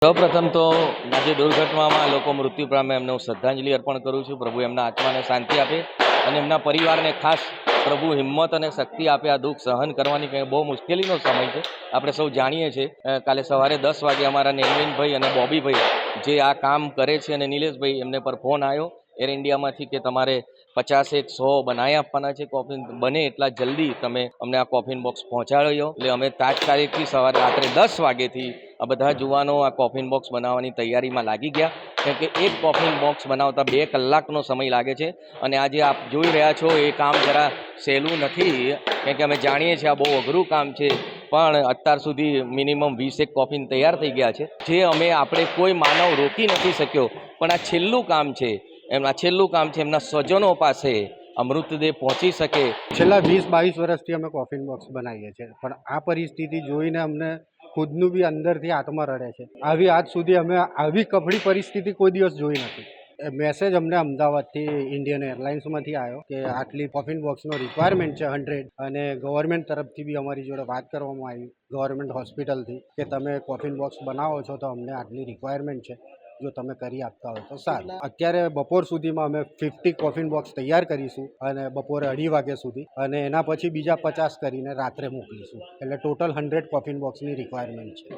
સૌપ્રથમ તો આજે દુર્ઘટનામાં લોકો મૃત્યુ પામે એમને હું શ્રદ્ધાંજલિ અર્પણ કરું છું. પ્રભુ એમના આત્માને શાંતિ આપે અને એમના પરિવારને ખાસ પ્રભુ હિંમત અને શક્તિ આપે આ દુઃખ સહન કરવાની, કંઈ બહુ મુશ્કેલીનો સમય છે. આપણે સૌ જાણીએ છીએ. કાલે સવારે 10 વાગે અમારા નેનવીનભાઈ અને બોબીભાઈ જે આ કામ કરે છે અને નિલેશભાઈ એમને પર ફોન આવ્યો એર ઇન્ડિયામાંથી કે તમારે 50 100 બનાવી આપવાના છે કોફિન, બને એટલા જલ્દી તમે અમને આ કોફિન બોક્સ પહોંચાડ્યો. એટલે અમે તાત્કાલિકથી સવારે રાત્રે 10 વાગ્યેથી આ બધા જુવાનો આ કોફિન બોક્સ બનાવવાની તૈયારીમાં લાગી ગયા. કેમ કે એક કોફિન બોક્સ બનાવતા 2 કલાકનો સમય લાગે છે અને આજે આપ જોઈ રહ્યા છો એ કામ જરા સહેલું નથી. કેમ કે અમે જાણીએ છીએ આ બહુ અઘરું કામ છે, પણ અત્યાર સુધી મિનિમમ 20 કોફિન તૈયાર થઈ ગયા છે. જે આપણે કોઈ માનવ રોકી નથી શક્યો, પણ આ છેલ્લું કામ છે. એમના સ્વજનો પાસે આ મૃતદેહ પહોંચી શકે. છેલ્લા 20-22 વર્ષથી અમે કોફિન બોક્સ બનાવીએ છીએ, પણ આ પરિસ્થિતિ જોઈને અમને ખુદનું બી અંદરથી આત્મા રડે છે. આજ સુધી અમે આવી કપડી પરિસ્થિતિ કોઈ દિવસ જોઈ નથી. મેસેજ અમને અમદાવાદથી ઇન્ડિયન એરલાઇન્સમાંથી આવ્યો કે આટલી કોફિન બોક્સનો રિક્વાયરમેન્ટ છે 100, અને ગવર્મેન્ટ તરફથી બી અમારી જોડે વાત કરવામાં આવી ગવર્મેન્ટ હોસ્પિટલથી કે તમે કોફિન બોક્સ બનાવો છો તો અમને આટલી રિક્વાયરમેન્ટ છે, જો તમે કરી આપતા હોય તો સારું. અત્યારે બપોર સુધીમાં અમે 50 કોફિન બોક્સ તૈયાર કરીશું અને બપોરે 2:30 વાગ્યા સુધી, અને એના પછી બીજા 50 કરીને રાત્રે મોકલીશું. એટલે ટોટલ 100 કોફિન બોક્સની રિક્વાયરમેન્ટ છે.